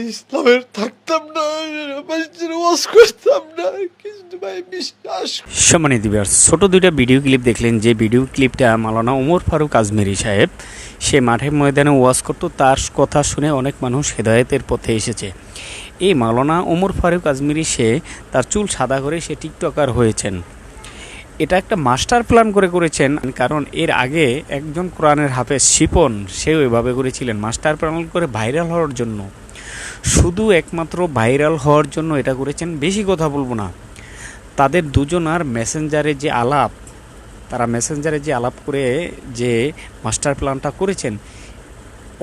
ইসলামের থাকতাম না, ওয়াজ করতাম না, কিন্তু ভাই বিশ্বাস। সম্মানিত ভিউয়ার্স, ছোট দুইটা ভিডিও ক্লিপ দেখলেন। যে ভিডিও ক্লিপটা মাওলানা ওমর ফারুক আজমেরি সাহেব সে মাঠে ময়দানে ওয়াজ করত, তার কথা শুনে অনেক মানুষ হেদায়েতের পথে এসেছে। এই মাওলানা ওমর ফারুক আজমেরি সে তার চুল সাদা করে সে টিকটকার হয়েছেন। এটা একটা মাস্টার প্ল্যান করে করেছেন, কারণ এর আগে একজন কোরআনের হাফেজ শিপন সেও এভাবে করেছিলেন মাস্টার প্ল্যান করে ভাইরাল হওয়ার জন্য। শুধু একমাত্র ভাইরাল হওয়ার জন্য এটা করেছেন। বেশি কথা বলবো না। তাদের দুজনার মেসেঞ্জারে যে আলাপ, তারা মেসেঞ্জারে যে আলাপ করে যে মাস্টার প্ল্যানটা করেছেন,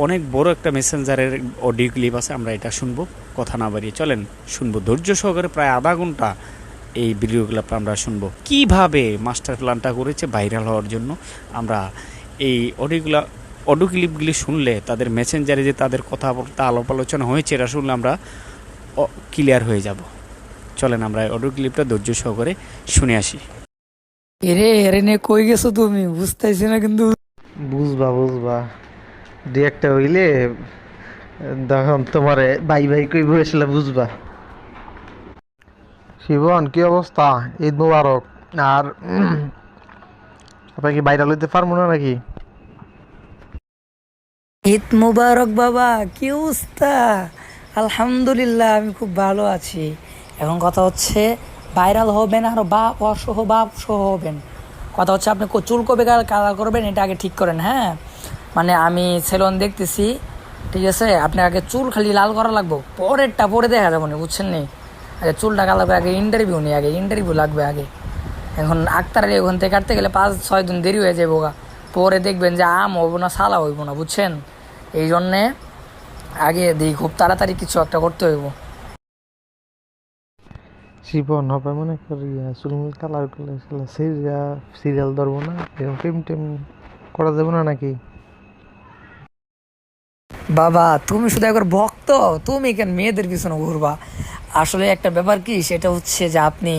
অনেক বড় একটা মেসেঞ্জারের অডিও ক্লিপ আছে। আমরা এটা শুনবো, কথা না বাড়িয়ে চলেন শুনবো ধৈর্য সহকারে। প্রায় আধা ঘন্টা এই ভিডিও ক্লিপটা আমরা শুনবো, কীভাবে মাস্টার প্ল্যানটা করেছে ভাইরাল হওয়ার জন্য। আমরা এই অডিও ক্লিপগুলি শুনলে তাদের মেসেঞ্জারে যে তাদের কথাবার্তা আলাপ আলোচনা হয়েছে এটা শুনলে আমরা ক্লিয়ার হয়ে যাব। চলেন আমরা অডিও ক্লিপটা ধৈর্য সহকারে শুনে আসি। এরে এরে নে কই গেছো তুমি? বুঝতেছি না কিন্তু। বুঝবা দু একটা হইলে তখন তোমারে বাই বাই কই বসলে বুঝবা। শিবন, কি অবস্থা? ঈদ মুবারক। আর আপনার কি ভাইরাল হইতে পারবো না নাকি? ঈদ মুবারক বাবা, কি অবস্থা? আলহামদুলিল্লাহ, আমি খুব ভালো আছি। এখন কথা হচ্ছে ভাইরাল হবেন, আর বাপ সহ হবেন। কথা হচ্ছে আপনি চুল কবে কালার করবেন এটা আগে ঠিক করেন। হ্যাঁ, মানে আমি সেলুন দেখতেছি, ঠিক আছে? আপনি আগে চুল খালি লাল করা লাগবো, পরেরটা পরে দেখা যাবো না, বুঝছেন নি? আগে চুলটা কালাবে, আগে ইন্টারভিউ নেই, আগে ইন্টারভিউ লাগবে আগে। এখন আক্তার ওখান থেকে কাটতে গেলে 5-6 দিন দেরি হয়ে যাবো গা। পরে দেখবেন যে আম হইব না, সালা হইব না, বুঝছেন? এই জন্যে আগে দিই খুব তাড়াতাড়ি কিছু একটা করতে হইব। শিবন হবে মনে করি চুল কালার করলে সিরিয়াল ধরবো না, এরকম টেম টেম করা যাবে না নাকি? বাবা তুমি শুধু একবার ভক্ত, তুমি কেন মেয়েদের পিছনে ঘুরবা? আসলে একটা ব্যাপার কি, সেটা হচ্ছে যে আপনি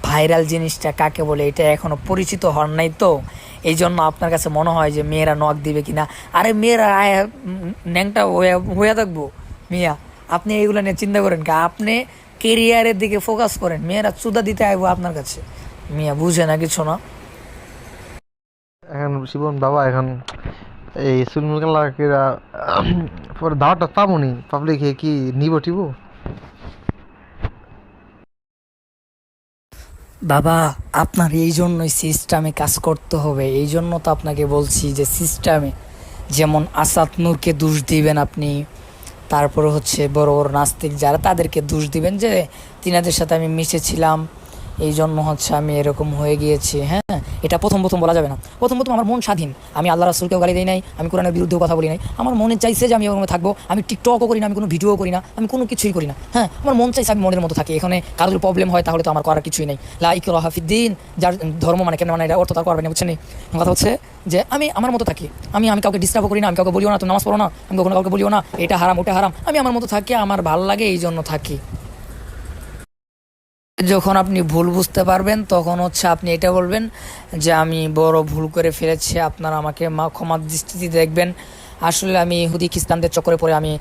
ভাইরাল জিনিসটা কাকে বলে এটা এখনো পরিচিত হন নাই, তো এই জন্য আপনার কাছে মনে হয় যে মেয়েরা নক দিবে কিনা। আরে মেয়েরা ন্যাংটা হয়ে থাকবো মিয়া, আপনি এইগুলো নিয়ে চিন্তা করেন কি? আপনি কেরিয়ারের দিকে ফোকাস করেন, মেয়েরা চুদা দিতে আইবো আপনার কাছে। মিয়া বুঝে না কিছু না। এখন শিবন বাবা, এখন এই চুলমুল কালার পরে দাওয়াটা পাবনি, পাবলিকে কি নিব টিব? বাবা আপনার এই জন্যই সিস্টেমে কাজ করতে হবে। এই জন্য তো আপনাকে বলছি যে সিস্টেমে, যেমন আসাদ নূরকে দোষ দিবেন আপনি, তারপরে হচ্ছে বড় বড় নাস্তিক যারা তাদেরকে দোষ দিবেন যে তিনাদের সাথে আমি মিশেছিলাম, এই জন্য হচ্ছে আমি এরকম হয়ে গিয়েছি। হ্যাঁ, এটা প্রথম বলা যাবে না। প্রথম আমার মন স্বাধীন, আমি আল্লাহ রাসূলকেও গালি দিই নাই, আমি কোরআনের বিরুদ্ধেও কথা বলি নাই। আমার মনে চাইছে যে আমি ওখানে থাকবো, আমি টিকটকও করি না, আমি কোনো ভিডিও করি না, আমি কোনো কিছুই করি না। হ্যাঁ, আমার মন চাইছে আমি মনের মতো থাকি। এখানে কারোর যদি প্রবলেম হয় তাহলে তো আমার করার কিছুই নেই। লা ইকরাহা ফিদ্দিন, যার ধর্ম মানে কেন মানে এটা অর্থ তার করবে না, বুঝছেন? কথা হচ্ছে যে আমি আমার মতো থাকি, আমি কাউকে ডিস্টার্বও করি না, আমি কাউকে বলিও না তুমি নামাজ পড়ো না, আমি কখনো কাউকে বলিও না এটা হারাম ওটা হারাম। আমি আমার মতো থাকি, আমার ভালো লাগে, এই জন্য থাকি। যখন আপনি ভুল বুঝতে পারবেন তখন হচ্ছে আপনি এটা বলবেন যে আমি বড় ভুল করে ফেলেছি, আপনারা আমাকে ক্ষমার দৃষ্টিতে দেখবেন। আসলে আমি ইহুদি খ্রিস্টানদের চক্করে পড়ে আমি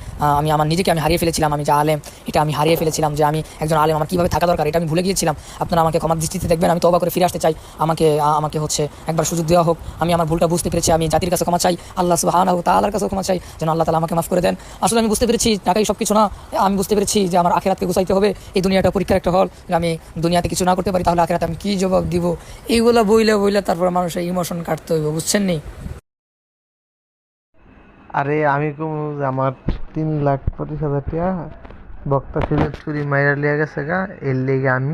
আমার নিজেকে আমি হারিয়ে ফেলেছিলাম। আমি যে আলেম এটা আমি হারিয়ে ফেলেছিলাম, যে আমি একজন আলেম আমার কীভাবে থাকা দরকার এটা আমি ভুলে গিয়েছিলাম। আপনারা আমাকে ক্ষমার দৃষ্টিতে দেখবেন। আমি তওবা করে ফিরে আসতে চাই, আমাকে হচ্ছে একবার সুযোগ দেওয়া হোক। আমি আমার ভুলটা বুঝতে পেরেছি, আমি জাতির কাছে ক্ষমা চাই, আল্লাহ সুবহানাহু ওয়া তাআলার কাছেও ক্ষমা চাই, যেন আল্লাহ তাআলা আমাকে মাফ করে দেন। আসলে আমি বুঝতে পেরেছি টাকাই সব কিছু না। আমি বুঝতে পেরেছি যে আমার আখিরাতকে গুছাইতে হবে। এই দুনিয়াটা পরীক্ষার একটা হল, আমি দুনিয়াতে কিছু না করতে পারি তাহলে আখিরাতে আমি কী জবাব দিব? এইগুলো বইলে তারপর মানুষের ইমোশন কাটতে হইব, বুঝছেন নি? আরে আমি কম আমার 3,25,000 টাকা বক্তা সিলেট চুরি মাইরা লিয়া গেছে গা, এর লেগে আমি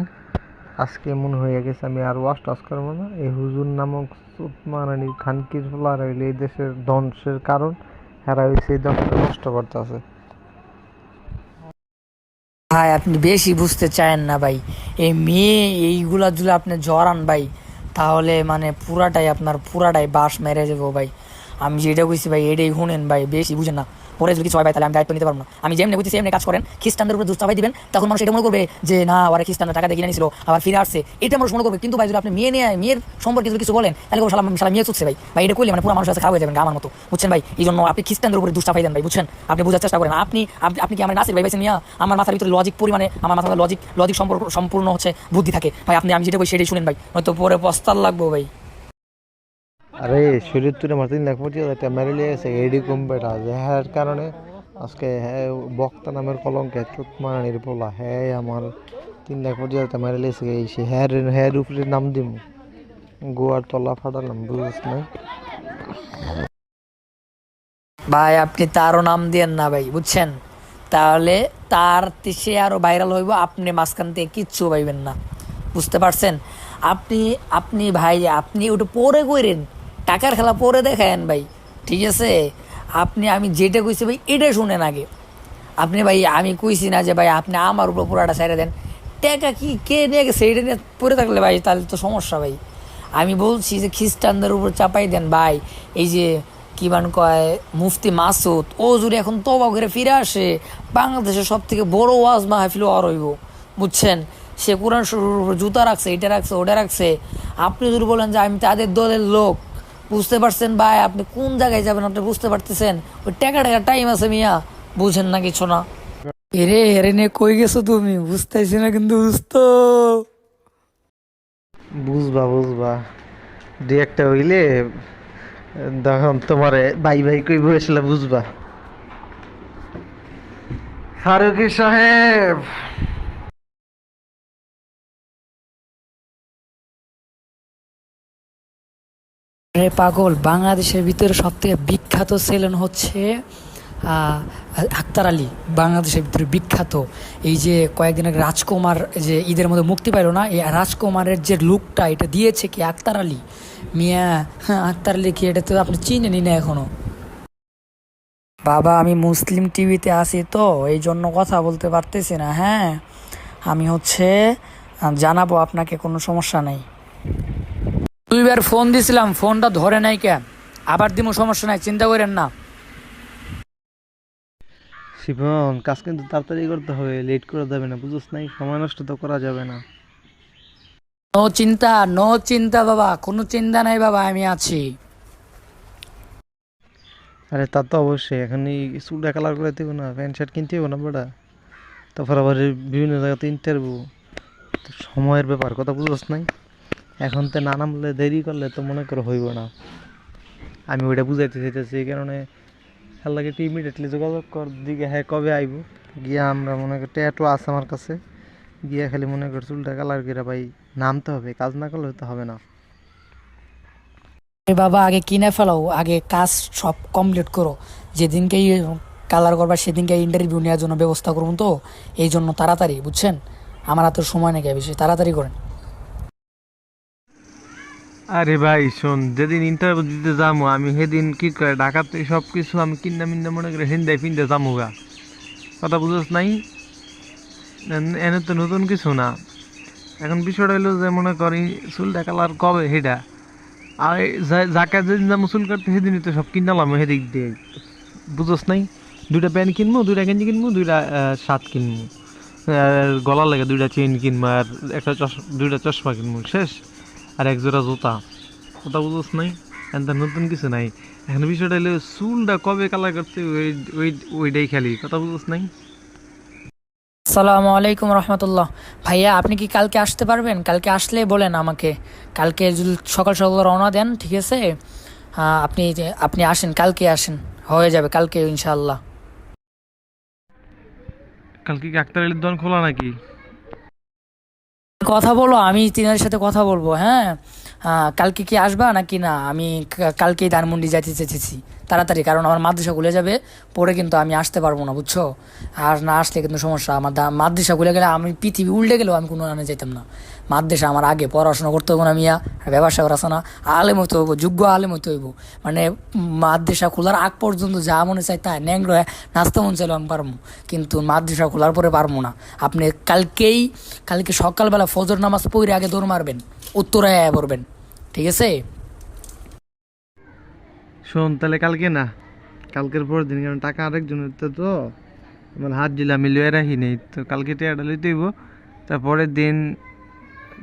আজকে মনে হয়ে গেছে আমি আর ওয়াশ টাচ করবো না। এই হুজুর নামক মারানি খানকির ফলার হইলে এই দেশের ধ্বংসের কারণ, হেরা হয়েছে এই দেশটা নষ্ট করতেছে। ভাই আপনি বেশি বুঝতে চান না ভাই, এই মেয়ে এইগুলা যদি আপনি জড়ান ভাই, তাহলে মানে পুরাটাই বাস মেরে যাবো ভাই। আমি যেটা কইছি ভাই এটাই শুনেন ভাই, বেশি বুঝেন না পরে যদি কিছু হয় ভাই তাহলে আমি দায়িত্ব নিতে পারবো না। আমি যেমনি বুঝছি এমনি কাজ করেন, খ্রিস্টানদের উপরে দুধ চাপাই দিবেন, তখন মানুষ এটা মনে করবে যে না ওরা খ্রিস্টানরা টাকা দিয়ে কিনে নিয়েছিল আবার ফিরে আসছে, এটা মানুষ মনে করবে। কিন্তু ভাই যদি আপনি মেয়ের সম্পর্কে যদি কিছু বলেন তাহলে শালা মেয়ে চুকছে ভাই, এটা করলে মানে পুরো মানুষের কাছে খারাপ হয়ে যাবেন আমার মতো, বুঝছেন ভাই? এই জন্য আপনি খ্রিস্টানদের উপরে দুধ চাপাই দেন ভাই, বুঝছেন? আপনি বোঝার চেষ্টা করেন। আপনি কি আমার নাসির ভাই বেছেন নিয়ে আমার মাথার ভিতরে লজিক পরিমাণে, আমার মাথার লজিক সম্পূর্ণ হচ্ছে বুদ্ধি থাকে ভাই, আমি যেটা বলি সেটাই শুনেন ভাই, হয়তো পরে পস্তাল লাগবো ভাই। আরে শরীর তুলে আমার 3,25,000 টাকা মেরে লিয়ে গেছে এডি কম্পিউটার, যার কারণে আজকে হ্যাঁ বক্তা নামের কলঙ্কে চোখ মারানির পোলা হ্যাঁ আমার 3,25,000 টাকা মেরে লিয়েছে। এই সে হ্যার উপরে নাম দিম গোয়ার তলা ফাটালাম, বুঝিস না? ভাই আপনি তারও নাম দিয়েন না ভাই, বুঝছেন? তাহলে সে আরো ভাইরাল হইব, আপনি মাঝখান থেকে কিচ্ছু পাইবেন না, বুঝতে পারছেন? আপনি ভাই আপনি ওটা পরে কইরেন, টাকার খেলা পরে দেখায়েন ভাই, ঠিক আছে? আমি যেটা কইছি ভাই এটা শুনেন আগে। আপনি ভাই আমি কইছি না যে ভাই আপনি আমার উপর পুরাটা ছেড়ে দেন, টাকা কি কে নিয়ে গেছে এটা নিয়ে পড়ে থাকলে ভাই তাহলে তো সমস্যা ভাই। আমি বলছি যে খ্রিস্টানদের উপর চাপাই দেন ভাই। এই যে কি মান কয় মুফতি মাসুদ, ও যদি এখন তওবা করে ফিরে আসে, বাংলাদেশের সব থেকে বড় ওয়াজ মাহফিল আর হইব, বুঝছেন? সে কোরআন শরীফের উপর জুতা রাখছে, এটা রাখছে, ওটা রাখছে। আপনি যদি বলেন যে আমি তাদের দলের লোক, বুঝতে পারছেন ভাই? আপনি কোন জায়গায় যাবেন আপনি বুঝতে পারতেছেন? ওই টাকা টাইম আছে মিয়া, বুঝেন না কিছু না। এরে নে কই গেছো তুমি? বুঝতেছি না কিন্তু বুঝতো। বুঝবা দুই একটা হইলে তখন তোমারে ভাই ভাই কই বসলে বুঝবা। ফারুকি সাহেব, রে পাগল, বাংলাদেশের ভিতরে সব থেকে বিখ্যাত ছিলেন হচ্ছে আক্তার আলী, বাংলাদেশের ভিতরে বিখ্যাত। এই যে কয়েকদিন আগে রাজকুমার যে ঈদের মধ্যে মুক্তি পাইল না, এই রাজকুমারের যে লুকটা এটা দিয়েছে কি আক্তার আলী মিয়া। হ্যাঁ আক্তার আলী কি, এটা তো আপনি চিনেনি না এখনো। বাবা আমি মুসলিম টিভিতে আছি তো এই জন্য কথা বলতে পারতেছি না। হ্যাঁ আমি হচ্ছে জানাবো আপনাকে, কোনো সমস্যা নাই। 2বার ফোন দিছিলাম, ফোনটা ধরে নাই কে, আবার দিমু, সমস্যা নাই, চিন্তা করেন না। শিবন কাজ কিন্তু তাড়াতাড়ি করতে হবে, লেট করা যাবে না, বুঝছ নাই? সময় নষ্ট তো করা যাবে না। নো চিন্তা বাবা, কোনো চিন্তা নাই বাবা, আমি আছি। আরে তা তো অবশ্যই, এখন এই চুলটা কালার করে দেবো না, প্যান্ট শার্ট কিনতে হবো না বেটা, তারপর আবার এই বিভিন্ন জায়গাতে ইন্টারভিউ, সময়ের ব্যাপার, কথা বুঝছ নাই? এখন তো না নামলে দেরি করলে তো মনে করো হইব না। আমি ওইটা বুঝাইতে চাইতেছি, এই কারণে হ্যাঁ লাগে একটু ইমিডিয়েটলি যোগাযোগ কর দিকে, হ্যাঁ কবে আইব গিয়া আমরা মনে করি ট্যাটু আছে আমার কাছে, গিয়া খালি মনে কর চুলটা কালার করে ভাই নামতে হবে, কাজ না করলে তো হবে না। বাবা আগে কিনে ফেলাও, আগে কাজ সব কমপ্লিট করো, যেদিনকেই কালার করবা সেদিনকে ইন্টারভিউ নেওয়ার জন্য ব্যবস্থা করুন, তো এই জন্য তাড়াতাড়ি, বুঝছেন? আমার হাতে সময় নাকি বেশি, তাড়াতাড়ি করেন। আরে ভাই শোন, যেদিন ইন্টারভিউ দিতে যাবো আমি সেদিন কি করে ঢাকাতে সব কিছু আমি কিনা মিন্না মনে করে হিন্দায় ফিনতে যাবো গা, কথা বুঝছ নাই? এনে তো নতুন কিছু না। এখন বিষয়টা হলো যে মনে করি চুলটা কালার কবে সেটা, আর যাকে যেদিন যাবো চুল কাটতে সেদিনই তো সব কিনালাম সেদিক দিয়ে, বুঝছ নাই? 2টা প্যান্ট কিনবো, 2টা গেঞ্জি কিনবো, 2টা শার্ট কিনবো, আর গলার লাগে 2টা চেইন কিনবো, আর 2টা চশমা কিনবো, শেষ। আর 1 জোড়া জুতা, কথা বুঝছ নাই? এখন তো নতুন কিছু নাই। এখন বিষয়টা হলো চুলটা কবে কালার করতে ওইটাই খেলি, কথা বুঝছ নাই? আসসালামু আলাইকুম রহমতুল্লাহ। ভাইয়া আপনি কি কালকে আসতে পারবেন? কালকে আসলে বলেন আমাকে, কালকে যদি সকাল সকাল রওনা দেন, ঠিক আছে? আপনি আসেন, কালকে আসেন, হয়ে যাবে কালকে ইনশাআল্লাহ। কালকে কি আক্তার আলীর দোকান খোলা নাকি? কথা বলো, আমি তিনার সাথে কথা বলবো। হ্যাঁ কালকে কি আসবা নাকি না? আমি কালকেই ধানমন্ডি যাইতে চেয়েছি তাড়াতাড়ি, কারণ আমার মাদ্রাসা খুলে যাবে, পরে কিন্তু আমি আসতে পারবো না, বুঝছো? আর না আসলে কিন্তু সমস্যা। আমার মাদ্রাসা খুলে গেলে আমি পৃথিবী উল্টে গেলেও আমি কোনো আনে যেতাম না। মাদ্রাসা আমার আগে পড়াশোনা করতে হবো না মিয়া, ব্যবসা করা আছে না, আলেম হইতে হইব, যোগ্য আলেম হইতে হইব। মানে মাদ্রাসা খোলার আগ পর্যন্ত যা মনে চাই তাই ন্যাংরা নাচতে মন চাইলেও আমি পারবো, কিন্তু মাদ্রাসা খোলার পরে পারবো না। আপনি কালকে সকালবেলা ফজর নামাজ পড়ে আগে দৌড় মারবেন, উত্তরায় পড়বেন, ঠিক আছে? শোন তাহলে কালকে না, কালকের পরের দিন, কারণ টাকা আরেকজনের তো আমার হাত দিলে আমি লয়ে রাখি নেই, তো কালকে টাকাটা লইতে হইব। তারপরের দিন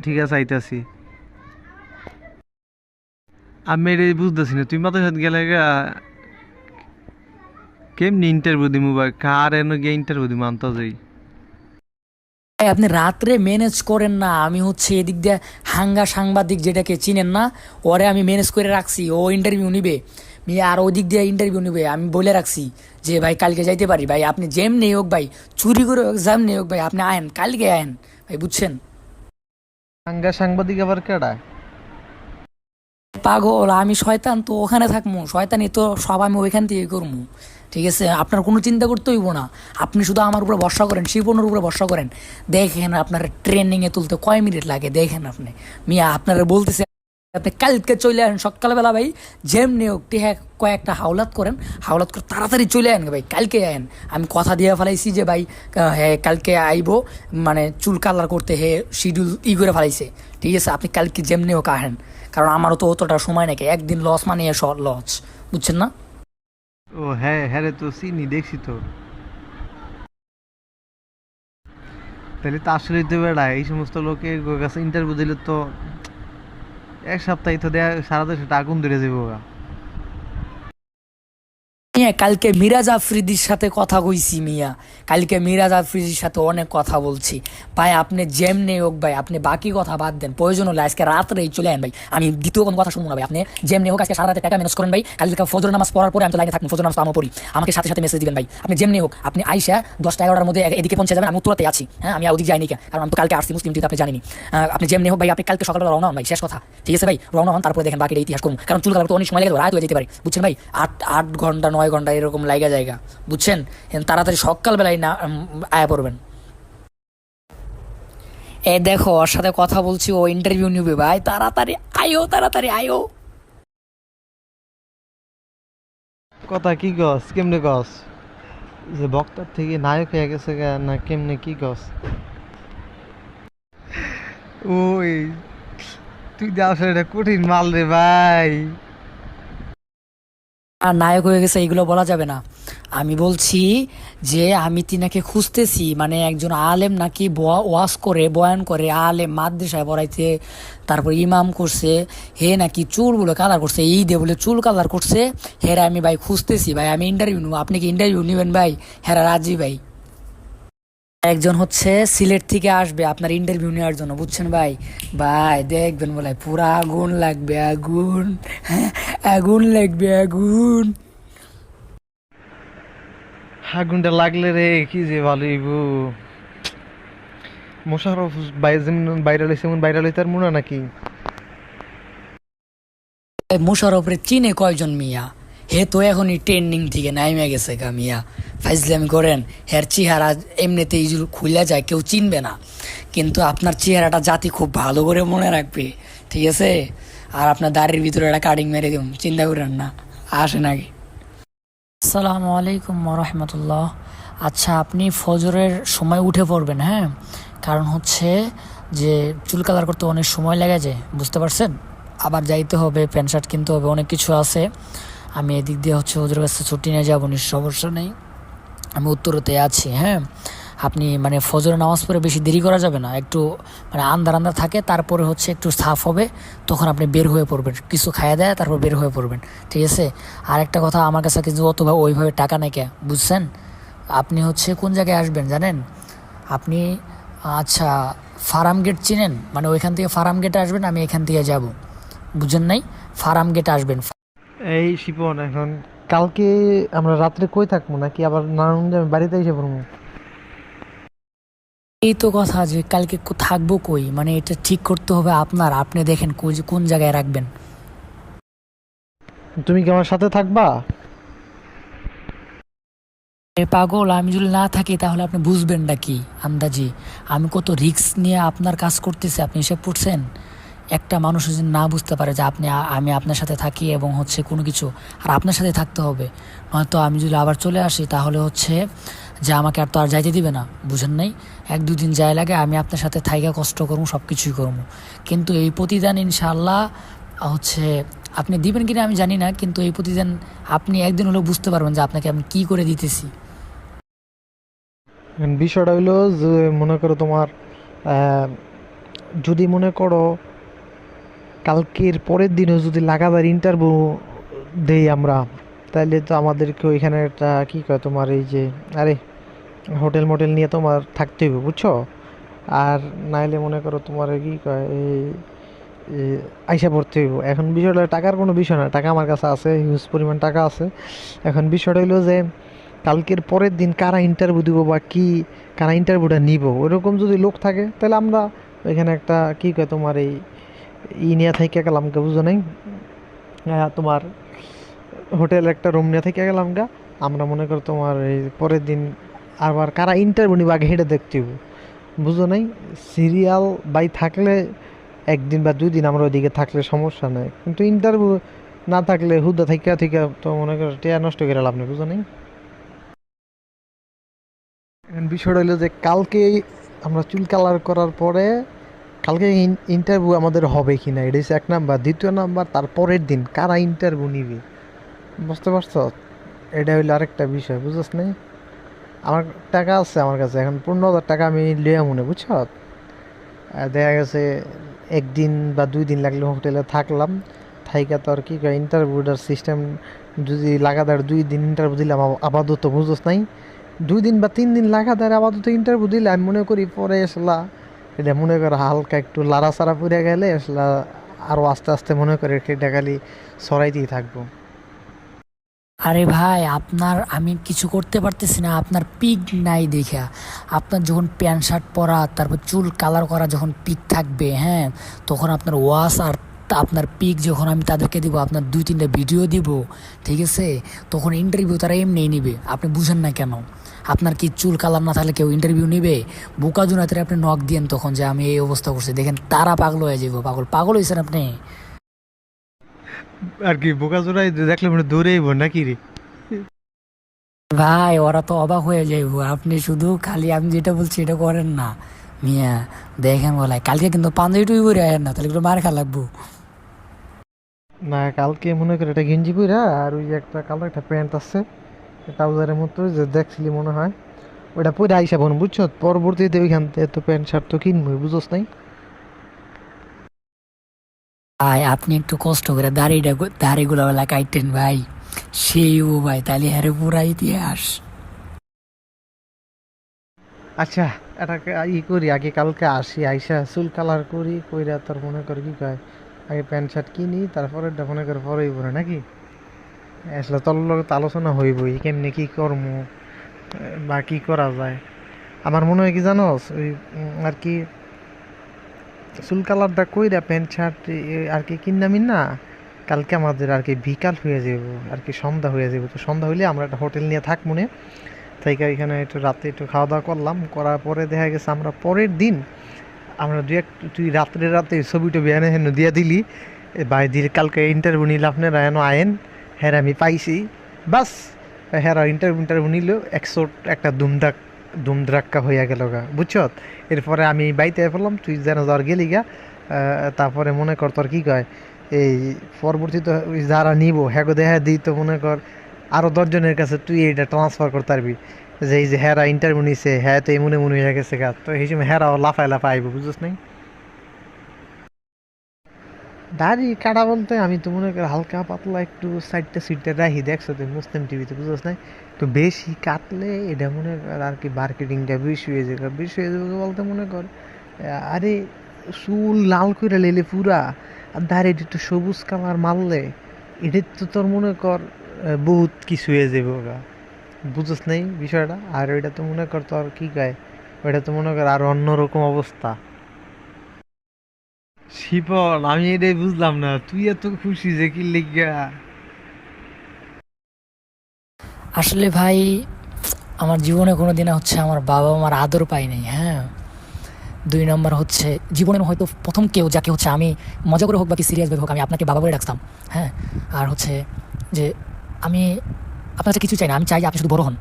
ঠিক আছে আইতাছি। আমি এটাই বুঝতেছি না, তুই মাথার সাথে গেলে কেমনি ইন্টারভিউ দিমু বা কার এনে গিয়ে ইন্টারভিউ দিমু আনতে যাই? ভাই আপনি রাত্রে ম্যানেজ করেন না, আমি হচ্ছে এদিক দিয়ে হাঙ্গা সাংবাদিক যেটাকে চিনেন না, ওরে আমি ম্যানেজ করে রাখছি, ও ইন্টারভিউ নিবে মিয়া, আর ওদিক দিয়ে ইন্টারভিউ নিবে। আমি বলে রাখছি যে ভাই কালকে যাইতে পারি ভাই, আপনি যেমনি হোক ভাই, চুরি করে হোক যেমনি হোক ভাই, আপনি আয়েন, কালকে আয়েন ভাই, বুঝছেন? সাংগা সাংবাদিক আবার কেডা? পাগল আমি শয়তান তো ওখানে থাকবো, শয়তানি তো সব আমি ওইখান থেকে করবো। ঠিক আছে, আপনার কোনো চিন্তা করতে হইব না, আপনি শুধু আমার উপরে ভরসা করেন, শিপনের উপরে ভরসা করেন। দেখেন আপনার ট্রেনিংয়ে তুলতে কয় মিনিট লাগে, দেখেন আপনি মিয়া, আপনারা বলতেছে আপনি কালকে চলে আসেন সকালবেলা ভাই, যেমনি হোক টিহা কয়েকটা হাওলাত করেন, হাওলাত করে তাড়াতাড়ি চলে আসেন ভাই, কালকে আয়েন। আমি কথা দিয়ে ফেলাইছি যে ভাই হ্যাঁ কালকে আইবো, মানে চুল কালার করতে হে শিডিউল করে ফেলাইছে। ঠিক আছে, আপনি কালকে যেমনি হোক আহেন, কারণ আমারও তো অতটা সময় নাকি, একদিন লস মানে লস, বুঝছেন না? ও হ্যাঁ হ্যাঁ রে, তো চিনি, দেখছি তো। তাহলে তো আসলেই তো বেড়া এই সমস্ত লোকের কাছে ইন্টারভিউ দিলে তো এক সপ্তাহে তো দেয়া সারা দেশে আগুন ধরে যাবো গা। মিয়া কালকে মিরাজ আফ্রিদির সাথে কথা কইছি মিয়া, কালকে মিরাজ আফ্রিদির সাথে অনেক কথা বলছি ভাই। আপনি যেমনি হোক ভাই, আপনি বাকি কথা বাদ দেন, প্রয়োজন হলে আজকে রাত্রেই চলে আন ভাই, আমি দ্বিতীয় কোনো কথা শুনবো না ভাই। আপনি যেমনি হোক আজকে সারা রাতে টাকা ম্যানেজ করেন ভাই, কালকে ফজর নামাজ পড়ার পরে আমি তো লাইনে থাকবো, ফজর নামাজ তো আমার পড়ি, আমাকে সাথে সাথে মেসেজ দিবেন ভাই। আপনি যেমনি হোক আপনি আইসা 10টা-11টার মধ্যে এদিকে পৌঁছে যাবেন, আমি উত্তরাতে আছি। হ্যাঁ আমি ওদিক যাইনি কে, কারণ আমি তো কালকে আসছি মুসলিম টিতে, আপনি জানিনি। আপনি যেমনি হোক ভাই, আপনি কালকে সকালবেলা রওনা হন ভাই, শেষ কথা। ঠিক আছে ভাই, রওনা হন, তারপরে দেখেন বাকিটা ইতিহাস করুন, কারণ চুল কালার তো অনেক সময় লেগে রাত হয়ে যেতে পারে, বুঝছেন ভাই? 8 ঘন্টা 9 ঘন্টা এরকম জায়গা, বুঝছেন? তাড়াতাড়ি সকালবেলায় না আয়া পড়বেন। এ দেখো ওর সাথে কথা বলছি, ও ইন্টারভিউ নিবে ভাই, তাড়াতাড়ি আয়ো, তাড়াতাড়ি আয়ো। কথা কি গস, কেমনে গস? যে বক্তার থেকে নায়ক হয়ে গেছে গা, না কেমনে কি গস? ওই তুই যা আসলে এটা কঠিন মাল রে ভাই। আর নায়ক হয়ে গেছে এগুলো বলা যাবে না। আমি বলছি যে আমি তিনাকে খুঁজতেছি, মানে একজন আলেম নাকি ওয়াজ করে, বয়ান করে, আলেম মাদ্রাসায় পড়াইতে, তারপর ইমাম করছে, হে নাকি চুলগুলো কালার করছে, এই দিয়ে বলে চুল কালার করছে, হেরা আমি ভাই খুঁজতেছি ভাই, আমি ইন্টারভিউ নেবো, আপনি কি ইন্টারভিউ নেবেন ভাই? হেরা রাজি ভাই। একজন হচ্ছে সিলেট থেকে আসবে আপনার ইন্টারভিউ নেওয়ার জন্য, বুঝছেন ভাই? ভাই দেখবেন বলে পুরা আগুন লাগবে, আগুন, হ্যাঁ আগুন লাগবে, আগুন। আগুনটা লাগলে রে কি যে ভালো হইব। মোশাররফ যেমন ভাইরাল হয়েছে এমন ভাইরাল হইতে আর মনে নাকি? মোশাররফরে চিনে কয়জন মিয়া? হে তো এখনই ট্রেন্ডিং থেকে নাইমে গেছে গা মিয়া, ফাইজলামি করেন। হের চেহারা এমনিতেই খুলে যায়, কেউ চিনবে না, কিন্তু আপনার চেহারাটা জাতি খুব ভালো করে মনে রাখবে। ঠিক আছে, আর আপনার দাড়ির ভিতরে একটা কাটিং মেরে দিব, চিন্তা করেন না। আসেন আগে। আসসালামু আলাইকুম রহমতুল্লাহ। আচ্ছা আপনি ফজরের সময় উঠে পড়বেন, হ্যাঁ? কারণ হচ্ছে যে চুল কালার করতে অনেক সময় লেগে যায়, বুঝতে পারছেন? আবার যাইতে হবে, প্যান্ট শার্ট কিনতে হবে, অনেক কিছু আছে। আমি এদিক দিয়ে হচ্ছে ওদের কাছে ছুটি নিয়ে যাবো, সমস্যা নেই, আমি উত্তরতে আছি। হ্যাঁ আপনি মানে ফজরের নামাজ পড়ে বেশি দেরি করা যাবে না, একটু মানে আন্ধার আন্ধার থাকে, তারপরে হচ্ছে একটু সাফ হবে, তখন আপনি বের হয়ে পড়বেন, কিছু খাইয়ে দেয় তারপর বের হয়ে পড়বেন। ঠিক আছে, আর একটা কথা, আমার কাছে কিন্তু অতভাবে ওইভাবে টাকা নেই কে, বুঝছেন? আপনি হচ্ছে কোন জায়গায় আসবেন জানেন? আপনি আচ্ছা ফার্ম গেট চিনেন? মানে ওইখান থেকে ফার্ম গেটে আসবেন, আমি এখান থেকে যাব, বুঝেন নাই? ফার্ম গেটে আসবেন। এই শিপন, এখন কালকে আমরা রাত্রে কই থাকবো, নাকি আবার নারায়ণগঞ্জে আমি বাড়িতে এসে পড়বো? এই তো কথা যে কালকে থাকবো কই, মানে এটা ঠিক করতে হবে আপনার, আপনি দেখেন কোন জায়গায় রাখবেন। তুমি কি আমার সাথে থাকবা? এ পাগল, আমি যদি না থাকি তাহলে আপনি বুঝবেন না কি আন্দাজি? আমি কত রিস্ক নিয়ে আপনার কাজ করতেছি, আপনি এসে পড়ছেন। একটা মানুষ যদি না বুঝতে পারে যে আমি আপনার সাথে থাকি এবং হচ্ছে কোনো কিছু, আর আপনার সাথে থাকতে হবে, নয়তো আমি যদি আবার চলে আসি তাহলে হচ্ছে যে আমাকে আর তো আর যাইতে দিবে না, বুঝেন নাই? 1-2 দিন যায় লাগে, আমি আপনার সাথে থাইকা কষ্ট করবো, সব কিছুই করবো, কিন্তু এই প্রতিদান ইনশাআল্লাহ হচ্ছে আপনি দিবেন কিনা আমি জানি না, কিন্তু এই প্রতিদান আপনি একদিন হলেও বুঝতে পারবেন যে আপনাকে আমি কি করে দিতেছি। এখন বিষয়টা হইলো যে মনে করো তোমার যদি মনে করো কালকের পরের দিনও যদি লাগাতার ইন্টারভিউ দেই আমরা, তাহলে তো আমাদেরকে ওইখানে একটা কী কয় তোমার এই যে আরে হোটেল মোটেল নিয়ে তোমার থাকতে হবে বুঝছো। আর নাইলে মনে করো তোমার কি কয় এই আইসা পড়তে হইব। এখন বিষয়টা টাকার কোনো বিষয় না, টাকা আমার কাছে আছে, হিউজ পরিমাণ টাকা আছে। এখন বিষয়টা হইলো যে কালকের পরের দিন কারা ইন্টারভিউ দিব বা কি কারা ইন্টারভিউটা নিব, ওইরকম যদি লোক থাকে তাহলে আমরা ওইখানে একটা কী কয় তোমার এই নিয়ে থেকে গেলাম গা, বুঝো নাই তোমার হোটেল একটা রুম নিয়ে থেকে গেলাম গা। আমরা মনে করো তোমার এই পরের দিন আবার কারা ইন্টারভিউ নিব আগে হেঁটে দেখতে হইব, বুঝো নাই। সিরিয়াল বাই থাকলে একদিন বা 2 দিন আমরা ওইদিকে থাকলে সমস্যা নেই, কিন্তু ইন্টারভিউ না থাকলে হুদা থেকে থেকে তো মনে করো টেয়া নষ্ট করে লাভ নেই, বুঝো নাই। এখন বিষয়টা হলো যে কালকে আমরা চুল কালার করার পরে কালকে ইন্টারভিউ আমাদের হবে কি না, এটা হচ্ছে 1 নাম্বার। 2য় নাম্বার তার পরের দিন কারা ইন্টারভিউ নিবে, বুঝতে পারছো? এটা হইলো আরেকটা বিষয়, বুঝছ নাই। আমার টাকা আছে আমার কাছে, এখন 15,000 টাকা আমি লিয়া মনে, বুঝছো। দেখা গেছে একদিন বা 2 দিন লাগলে হোটেলে থাকলাম, থাইকা তো আর কি ইন্টারভিউটার সিস্টেম যদি লাগাতার 2 দিন ইন্টারভিউ দিলাম আপাতত, বুঝছ নাই। 2 দিন বা 3 দিন লাগাতার আপাতত ইন্টারভিউ দিলে আমি মনে করি পরে আসলা এটা মনে করো হালকা একটু লাড়াচাড়া পড়ে গেলে আসলা আরও আস্তে আস্তে মনে করে এটা খালি সরাইতেই থাকবো। আরে ভাই, আপনার আমি কিছু করতে পারতেছি না, আপনার পিক নাই দেখা। আপনার যখন প্যান্ট শার্ট পরা, তারপর চুল কালার করা যখন পিক থাকবে, হ্যাঁ, তখন আপনার ওয়াশ আর আপনার পিক যখন আমি তাদেরকে দিব, আপনার 2-3টা ভিডিও দিব, ঠিক আছে, তখন ইন্টারভিউ তারা এমনিই নিবে। আপনি বুঝেন না কেন? আপনার কি চুল কালার না থাকলে কেউ ইন্টারভিউ নিবে? বোকা জুনাতে আপনি নক দিয়েন তখন যে আমি এই অবস্থা করছি, দেখেন তারা পাগল হয়ে যাবো। পাগল পাগল হয়েছেন আপনি। আর কি বোকা চোরাই দেখলে মনে দৌড়েইব নাকি রে? ভাই ওরা তো অবাক হয়ে যাইব, আপনি শুধু খালি আমি যেটা বলছি এটা করেন না মিয়া। দেখেন বলাই কালকে কিন্তু পাঞ্জাবি টুই পরে আয়েন না, তাহলে একটু মার খা লাগবো। না, কালকে মনে করে একটা গেঞ্জি পইরা আর ওই যে একটা কালো একটা প্যান্ট আছে ট্রাউজারের মতো যে দেখছিলি মনে হয়, ওইটা পরে আইসা বোন, বুঝছো। পরবর্তীতে ওইখান থেকে তো প্যান্ট শার্ট তো কিনবই, বুঝোস নাই। ভাই আপনি একটু কষ্ট করে দাড়িগুলো বেলা কাটতেন ভাই, সেই ও ভাই, তাহলে হ্যারে পুরা ইতিহাস। আচ্ছা, এটাকে করি আগে, কালকে আসি, আইসা চুল কালার করি, কইরা তোর মনে কর কি কয় আগে প্যান্ট শার্ট কিনি, তারপরে মনে করে পরেই পরে নাকি আসলে তোর লগে তো আলোচনা হইবই কেমনি কি করবো বা কি করা যায়। আমার মনে হয় কি জানোস ওই আর কি চুল কালারটা কইরা প্যান্ট শার্ট আর কি কিনামিন না, কালকে আমাদের আর কি বিকাল হয়ে যাব, আর কি সন্ধ্যা হয়ে যাব। তো সন্ধ্যা হইলে আমরা একটা হোটেল নিয়ে থাক মনে, তাই এখানে একটু রাতে একটু খাওয়া দাওয়া করলাম, করার পরে দেখা গেছে আমরা পরের দিন আমরা তুই রাতে ছবি টবি এনে হেন দিয়া দিলি বাই দিলে কালকে ইন্টারভিউ নিলে আপনারা এন আয়েন, হ্যাঁ আমি পাইছি বাস। হ্যাঁ ইন্টারভিউ নিল একটা দুমদ্রাক্কা হইয়া গেল গা, বুঝছ। এরপরে আমি বাইতে ফেললাম, তুই যেন জ্বর গেলি গা। তারপরে মনে কর তোর কি কয় এই পরবর্তীতে যারা নিব হ্যাঁ দেখা দিই, তো মনে কর আরও 10 জনের কাছে তুই এটা ট্রান্সফার করতে পারবি যে এই যে হ্যারা ইন্টারভিউ নিছে, হ্যাঁ তো এই মনে হয়ে গেছে গা, তো এই সময় হ্যারাও লাফায় লাফায় আইব, বুঝছিস নাই। দাড়ি কাটা বলতে আমি তো মনে করি হালকা পাতলা একটু সাইডটা রাখি, দেখছো তুই মুসলিম টিভিতে, বুঝছিস নাই। তো বেশি কাটলে এটা মনে কর আর কি মার্কেটিংটা বেশি হয়ে যাবে বলতে মনে কর আরে চুল লাল করে লেলে পুরা, আর দাড়িটা একটু সবুজ কালার মারলে এটা তো তোর মনে কর বহুত কিছু হয়ে যাবে ওরা, বুঝছ নাই বিষয়টা। আর ওইটা তো মনে কর তোর কি গায়, ওইটা তো মনে কর আর অন্যরকম অবস্থা। শিপন, আমি এটাই বুঝলাম না তুই এত খুশি যে কি লিগা। আসলে ভাই আমার জীবনে কোনো দিনে হচ্ছে আমার বাবা মার আদর পাই নাই, হ্যাঁ। 2 নম্বর হচ্ছে জীবনের হয়তো প্রথম কেউ যাকে হচ্ছে আমি মজা করে হোক বা কি সিরিয়াসভাবে হোক আমি আপনাকে বাবা বলে ডাকতাম, হ্যাঁ। আর হচ্ছে যে আমি আপনার কাছে কিছুই চাই না, আমি চাই যে আপনি শুধু বড় হন।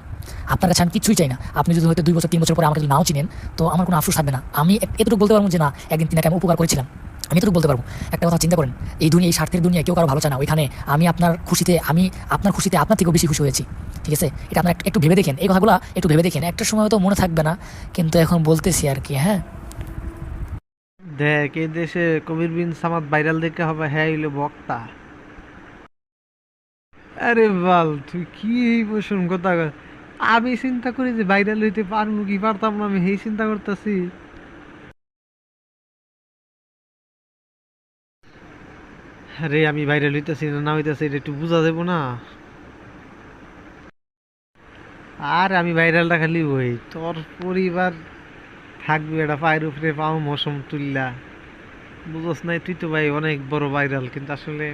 আপনার কাছে আমি কিছুই চাই না, আপনি যদি হয়তো 2 বছর 3 বছর পরে আমাকে যদি নাও চিনেন তো আমার কোনো আফসোস থাকবে না। আমি এতটুকু বলতে পারবো যে না, একদিন তিনাকে আমি উপকার করেছিলাম। আমি তো বলতে পারবো। একটা কথা চিন্তা করেন, এই দুনিয়া, এই স্বার্থের দুনিয়া কেউ কারো ভালো চায় না। ওইখানে আমি আপনার খুশিতে আপনার থেকেও বেশি খুশি হয়েছি। ঠিক আছে, এটা আপনার একটু ভেবে দেখেন, এই কথাগুলো একটু ভেবে দেখেন। একটা সময় তো মনে থাকবে না, কিন্তু এখন বলতেছি আর কি। হ্যাঁ, দেখ এই দেশে কবির বিন সামাদ ভাইরাল দেখে হবে, হ্যাঁ হইলো বক্তা। আরে বাল তুই কি এই বসুন কথা কর। আমি চিন্তা করি যে ভাইরাল হইতে পারবো কি পারতাম না, আমি সেই চিন্তা করতেছি। আরে আমি ভাইরাল হইতেছি না হইতেছি এটা একটু বোঝা যাবো না। আর আমি ভাইরালটা খালি হই, তোর পরিবার থাকবে এটা পায়ের উপরে পাও মৌসুম তুললা, বুঝোস নাই? তুই তো ভাই অনেক বড় ভাইরাল, কিন্তু আসলে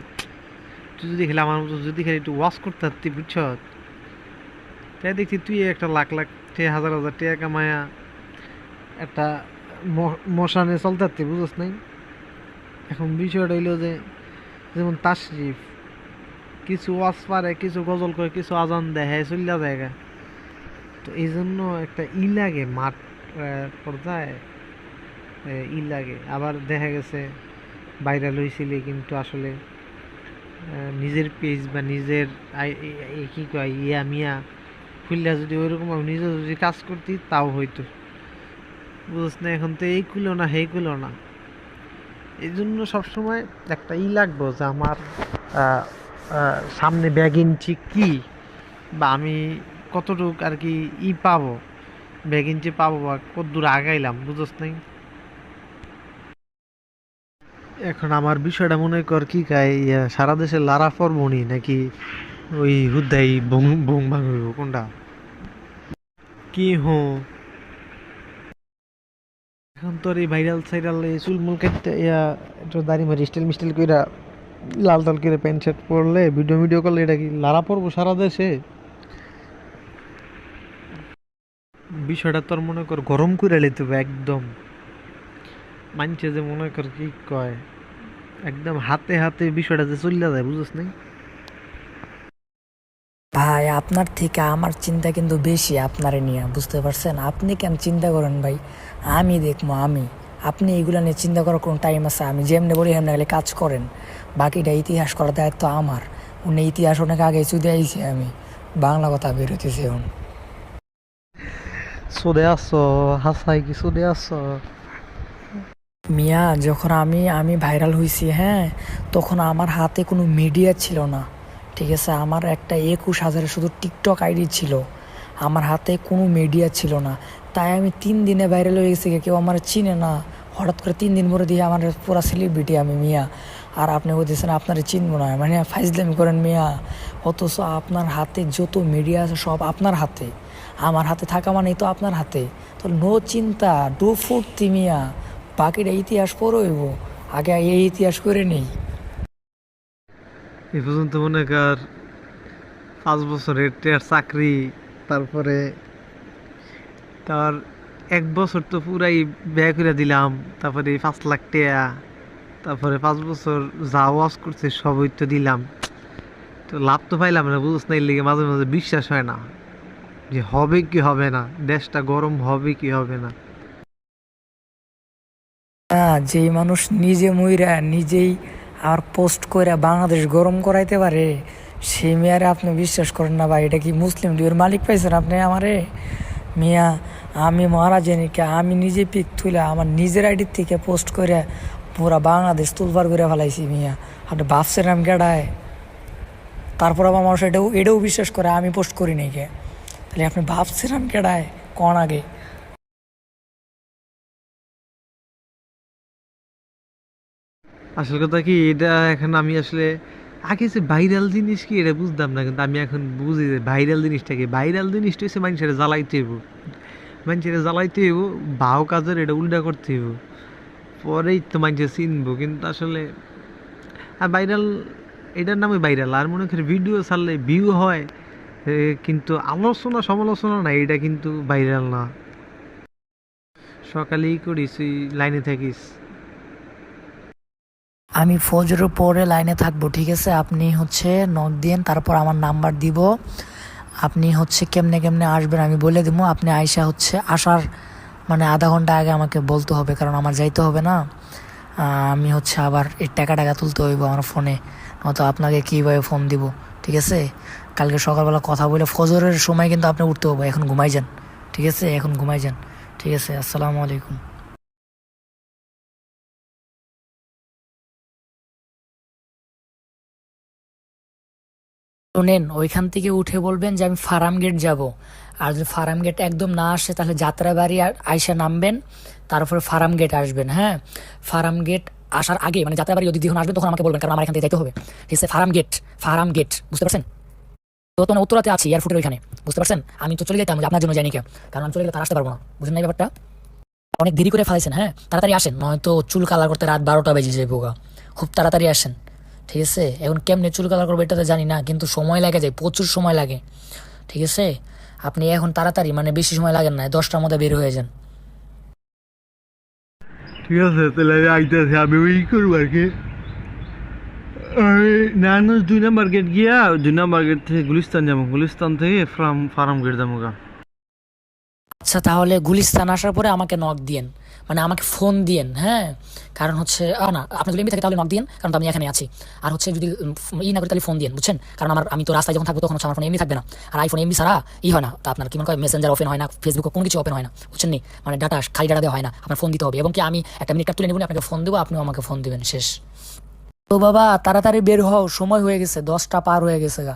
তুই যদি খেলে আমার মতো যদি খেলে একটু ওয়াশ করতে পারতি, বুঝছ? তাই দেখছি তুই একটা লাখ লাখ টাকা, হাজার হাজার টাকা কামায়া একটা মশানে চলতে পারতি, বুঝোস নাই? এখন বিষয়টা হইলো যে যেমন তাশরিফ কিছু ওয়াজ পারে, কিছু গজল করে, কিছু আজান দেয়, হ্যাঁ চলিয়া জায়গা। তো এই জন্য একটা লাগে মাঠ পর্যায়ে লাগে। আবার দেখা গেছে ভাইরাল হয়েছিলি কিন্তু আসলে নিজের পেজ বা নিজের কি কয় ইয়া মিয়া খুললা যদি ওইরকম আমি নিজে যদি কাজ করতি তাও হইতো, বুঝছ না? এখন তো এই কুলো না সেই কুলো না। এই জন্য সবসময় একটা লাগবো যে আমার সামনে ব্যাগ ইঞ্চি কি, বা আমি কতটুক আর কি পাবো, ব্যাগ ইঞ্চি পাবো বা কত দূর আগাইলাম, বুঝছ নাই? এখন আমার বিষয়টা মনে কর কি সারা দেশে লারা পরবনি নাকি ওই হুদাই বং বং ভাঙব কোনটা কি এখন তোর এই ভাইরাল সাইরাল এই চুলমুল কেটে একটু দাড়ি মারি স্টাইল মিস্টাইল কইরা লাল টাল করে প্যান্ট শার্ট পরলে ভিডিও করলে এটা কি লারা পরবো সারা দেশে? বিষয়টা তোর মনে কর গরম করে লেতে হবে একদম। মানছে যে মনে কর কি কয় একদম হাতে হাতে বিষয়টা যে চলে যায়, বুঝছ নাই? ভাই আপনার থেকে আমার চিন্তা কিন্তু বেশি আপনারে নিয়ে, বুঝতে পারছেন? আপনি কেন চিন্তা করেন ভাই? আমি দেখবো, আপনি এগুলো নিয়ে চিন্তা করার কোনো টাইম আছে? আমি যেমনি বলি এমনি গেলে কাজ করেন, বাকিটা ইতিহাস করার দায়িত্ব আমার। উনি ইতিহাস অনেক আগে চুদে আইছি, আমি বাংলা কথা বেরোতেছি এখন। চলে আসছো হাসাই কি চলে আসছো? মিয়া, যখন আমি ভাইরাল হয়েছি, হ্যাঁ, তখন আমার হাতে কোনো মিডিয়া ছিল না। ঠিক আছে, আমার একটা 21,000 শুধু টিকটক আইডি ছিল, আমার হাতে কোনো মিডিয়া ছিল না। তাই আমি 3 দিনে ভাইরাল হয়ে গেছি, কেউ আমার চিনে না। হঠাৎ করে 3 দিন পরে দিয়ে আমার পুরা সেলিব্রিটি আমি, মিয়া। আর আপনি বলতেছেন আপনারা চিনবো না, মানে ফাইজলামি করেন মিয়া। অথচ আপনার হাতে যত মিডিয়া আছে সব আপনার হাতে, আমার হাতে থাকা মানেই তো আপনার হাতে। তো নো চিন্তা, ডু ফুর্তি মিয়া, বাকিটা ইতিহাস পরে হইব, আগে এই ইতিহাস করে নেই। এই পর্যন্ত মনে কর 5 বছরের চাকরি, তারপরে তার 1 বছর তো পুরাই ব্যয় করে দিলাম, তারপরে 5 লাখ টাকা, তারপরে 5 বছর যা ওয়াজ করছে সবই তো দিলাম, তো লাভ তো পাইলাম না, বুঝছ না? এর লেগে মাঝে মাঝে বিশ্বাস হয় না যে হবে কি হবে না, দেশটা গরম হবে কি হবে না। যেই মানুষ নিজে মইরা নিজেই আর পোস্ট করে বাংলাদেশ গরম করাইতে পারে, সেই মেয়ারে আপনি বিশ্বাস করেন না ভাই? এটা কি মুসলিম টিভির মালিক পাইছেন আপনি আমারে? মিয়া, আমি মারা জানি কে, আমি নিজে পিক তুলে আমার নিজের আইডির থেকে পোস্ট করে পুরা বাংলাদেশ তুলবার করে ফেলাইছি মিয়া। আপনি ভাবছেন আমি কেডায়? তারপর আবার মানুষ এটাও বিশ্বাস করে আমি পোস্ট করি নাই কে। তাহলে আপনি ভাবছেন আমি কেডায় কন আগে? আসল কথা কি, এটা এখন আমি আসলে আগে যে ভাইরাল জিনিস কি এটা বুঝতাম না, কিন্তু আমি এখন বুঝি যে ভাইরাল জিনিসটা কি। ভাইরাল জিনিসটা হচ্ছে মানুষের জ্বালাইতে হইব, মানুষের জ্বালাইতে হইব, ভাও কাজের এটা উল্টা করতে হইব, পরেই তো মানুষের চিনবো। কিন্তু আসলে আর ভাইরাল এটার নামে ভাইরাল, আর মনে করি ভিডিও ছাড়লে ভিউ হয়, কিন্তু আলোচনা সমালোচনা না, এটা কিন্তু ভাইরাল না। সকালেই করিস, তুই লাইনে থাকিস। আমি ফজরের পরে লাইনে থাকবো, ঠিক আছে? আপনি নক দিন, তারপর আমার নাম্বার দিব। আপনি কেমনে কেমনে আসবেন আমি বলে দিব। আপনি আইসা আসার মানে আধা ঘন্টা আগে আমাকে বলতে হবে, কারণ আমার যাইতে হবে না। আমি হচ্ছে আবার এই টাকা টাকা তুলতে হইব আমার ফোনে, নয়তো আপনাকে কীভাবে ফোন দিব। ঠিক আছে, কালকে সকালবেলা কথা বলে ফজরের সময় কিন্তু আপনি উঠতে হবে, এখন ঘুমাই যান। ঠিক আছে, এখন ঘুমাই যান। ঠিক আছে, আসসালামু আলাইকুম। শোনেন, ওইখান থেকে উঠে বলবেন যে আমি ফার্ম গেট যাব। আর যদি ফার্ম গেট একদম না আসে তাহলে যাত্রাবাড়ি আইসা নামবেন, তারপরে ফার্ম গেট আসবেন। হ্যাঁ, ফার্ম গেট আসার আগে মানে যাত্রাবাড়ি যদি যখন আসবেন তখন আমাকে বলবেন, কারণ আমার এখান থেকে যাইতে হবে। ঠিক আছে, ফার্ম গেট, ফার্ম গেট, বুঝতে পারছেন? তো তোমার উত্তরাতে আছি এয়ারপোর্টের ওইখানে, বুঝতে পারছেন? আমি তো চলে যেতাম যে আপনার জন্য যাইনি কেউ, কারণ আমি চলে গেলে তার আসতে পারবো না। বুঝলেন না এই ব্যাপারটা? অনেক দেরি করে ফেলাইছেন। হ্যাঁ, তাড়াতাড়ি আসেন, নয়তো চুল কালার করতে রাত 12টা বেজে যাবে গা। খুব তাড়াতাড়ি আসেন। ঠিক আছে, এখন কেমনে চুল কালার করবো এটা তো জানি না, কিন্তু সময় লাগে যায়, প্রচুর সময় লাগে। ঠিক আছে, আপনি এখন তাড়াতাড়ি মানে বেশি সময় লাগেন না, 10টার মধ্যে বের হয়ে যান। ঠিক আছে, তাহলে আমি আইতেছি, আমি ওই করবো আর কি। নারায়ণগঞ্জ 2 নম্বর গেট গিয়া 2 নম্বর গেট থেকে গুলিস্তান যাবো, গুলিস্তান থেকে ফার্ম গেট যাবো গা। আচ্ছা, তাহলে গুলিস্তান আসার পরে আমাকে নক দিয়েন, মানে আমাকে ফোন দিয়েন। হ্যাঁ, কারণ হচ্ছে না, আপনি যদি এমনি থাকে তাহলে নক দিয়েন, কারণ তো আমি এখানে আছি। আর হচ্ছে যদি না করি তাহলে ফোন দিয়েন, বুঝছেন? কারণ আমি তো রাস্তায় যখন থাকবো তখন হচ্ছে আমার ফোন এমনি থাকবে না। আর আইফোন এমনি ছাড়া হয় না, তা আপনার কি মনে হয় মেসেঞ্জার ওপেন হয় না, ফেসবুকে কোনো কিছু ওপেন হয় না, বুঝছেন নি? মানে ডাটা, খালি ডাটা দেওয়া হয় না, আপনার ফোন দিতে হবে। এবং কি আমি একটা মিনিট তুলে নেব, আপনাকে ফোন দেবো, আপনিও আমাকে ফোন দিবেন, শেষ। তো বাবা তাড়াতাড়ি বের হও, সময় হয়ে গেছে, 10টা পার হয়ে গেছে গা।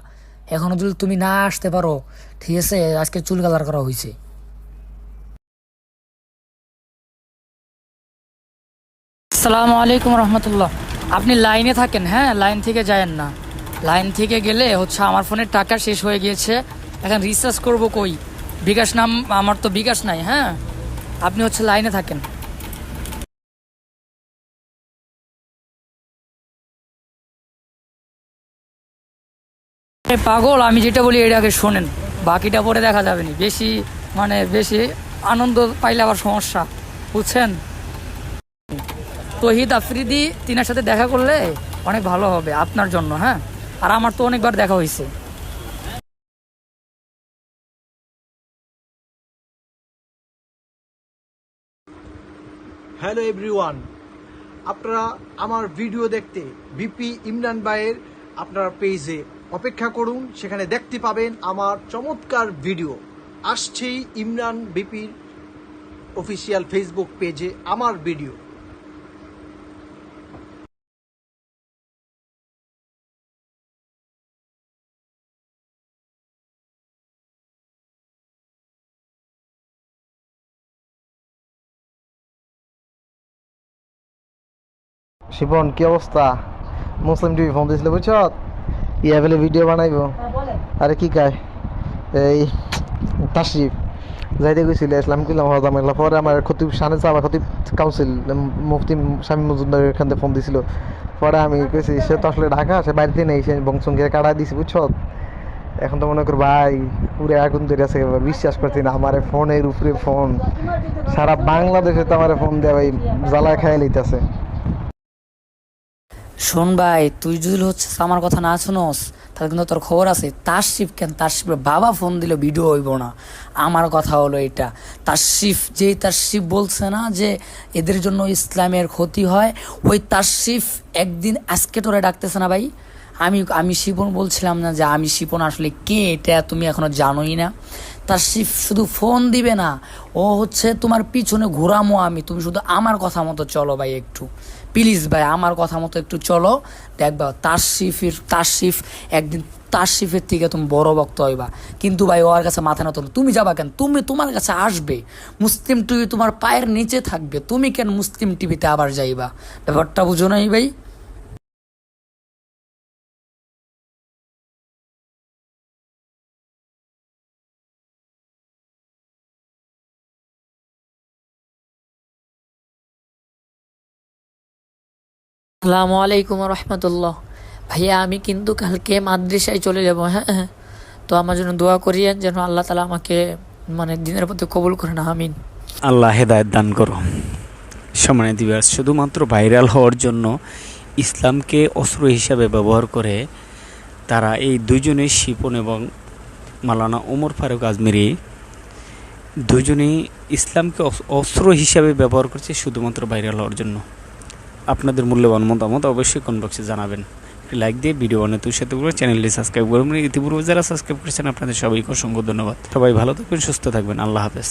এখনো যদি তুমি না আসতে পারো, ঠিক আছে, আজকে চুল কালার করা হয়েছে। আসসালামু আলাইকুম রহমতুল্লাহ। আপনি লাইনে থাকেন, হ্যাঁ, লাইন থেকে যায়েন না। লাইন থেকে গেলে হচ্ছে আমার ফোনের টাকা শেষ হয়ে গিয়েছে, এখন রিচার্জ করব কই? বিকাশ নাম, আমার তো বিকাশ নাই। হ্যাঁ, আপনি হচ্ছে লাইনে থাকেন। পাগল, আমি যেটা বলি এটা আগে শোনেন, বাকিটা পরে দেখা যাবে না। বেশি মানে বেশি আনন্দ পাইলে আবার সমস্যা, বুঝছেন? তহিদ আফ্রিদি, তিনার সাথে দেখা করলে অনেক ভালো হবে আপনার জন্য। হ্যাঁ, আর আমার তো অনেকবার দেখা হয়েছে। হ্যালো এভরিওয়ান, আপনারা আমার ভিডিও দেখতে বিপি ইমরান ভাইয়ের আপনার পেজে অপেক্ষা করুন, সেখানে দেখতে পাবেন আমার চমৎকার ভিডিও। আসছেই ইমরান বিপির অফিসিয়াল ফেসবুক পেজে আমার ভিডিও। শিপন, কি অবস্থা? মুসলিম টিভি ফোন দিয়েছিল, বুঝছ? ইয়া বলে ভিডিও বানাইবো। আরে কি কায় এই তাশরিফ যাইতে গেছিল, ইসলাম কিলাম হজামেলা। পরে আমার খতিব শানে সাবা খতিব কাউন্সিল মুফতি স্বামী মজুমদার এখান থেকে ফোন দিছিল। পরে আমি কইছি সে তো আসলে ঢাকা, সে বাড়িতে নেই, সে বংশঙ্গে কাটা দিছি, বুঝছ? এখন তো মনে কর ভাই পুরো আগুন ধরে আছে, বিশ্বাস করছি না। আমার ফোনের উপরে ফোন, সারা বাংলাদেশে তো আমার ফোন দেওয়া ভাই জ্বালায় খাইয়ে লইতেছে। শোন ভাই, তুই যদি হচ্ছে আমার কথা না শুনোস তাহলে কিন্তু তোর খবর আছে। তাশরিফ কেন, তাশরিফের বাবা ফোন দিলে ভিডিও হইব না। আমার কথা হলো এটা, তাশরিফ বলছে না যে এদের জন্য ইসলামের ক্ষতি হয়, ওই তাশরিফ একদিন আজকে তোরে ডাকতেছে না ভাই। আমি শিপন বলছিলাম না যে আমি শিপন আসলে কে, এটা তুমি এখনো জানোই না। তাশরিফ শুধু ফোন দিবে না, ও হচ্ছে তোমার পিছনে ঘোরামো আমি, তুমি শুধু আমার কথা মতো চলো ভাই, একটু প্লিজ ভাই আমার কথা মতো একটু চলো। দেখবা তাশরিফ একদিন তাশরিফের থেকে তুমি বড় ভক্ত হইবা। কিন্তু ভাই ওর কাছে মাথা না তোলো, তুমি যাবা কেন? তোমার কাছে আসবে মুসলিম টিভি, তোমার পায়ের নিচে থাকবে, তুমি কেন মুসলিম টিভিতে আবার যাইবা? ব্যাপারটা বুঝো নাই ভাই? আসসালামু আলাইকুম রহমতুল্লাহ। ভাইয়া আমি কিন্তু কালকে মাদ্রাসায় চলে যাব। হ্যাঁ হ্যাঁ, তো আমার জন্য দোয়া করিয়েন যেন আল্লাহ তালা আমাকে মানে দিনের প্রতি কবুল করেন, আমিন। আল্লাহ হেদায়েত দান করো। সম্মানিত দিবস, শুধুমাত্র ভাইরাল হওয়ার জন্য ইসলামকে অস্ত্র হিসাবে ব্যবহার করে তারা এই দুজনেই, শিপন এবং মাওলানা ওমর ফারুক আজমেরি, দুজনেই ইসলামকে অস্ত্র হিসাবে ব্যবহার করছে শুধুমাত্র ভাইরাল হওয়ার জন্য। আপনাদের মূল্যবান মতামত অবশ্যই কমেন্ট বক্সে জানাবেন। লাইক দিয়ে ভিডিও বানাতে উৎসাহিত করে চ্যানেলটি সাবস্ক্রাইব করুন। ইতিপূর্বে যারা সাবস্ক্রাইব করেছেন আপনাদের সবাইকে অসংখ্য ধন্যবাদ। সবাই ভালো থাকবেন, সুস্থ থাকবেন। আল্লাহ হাফেজ।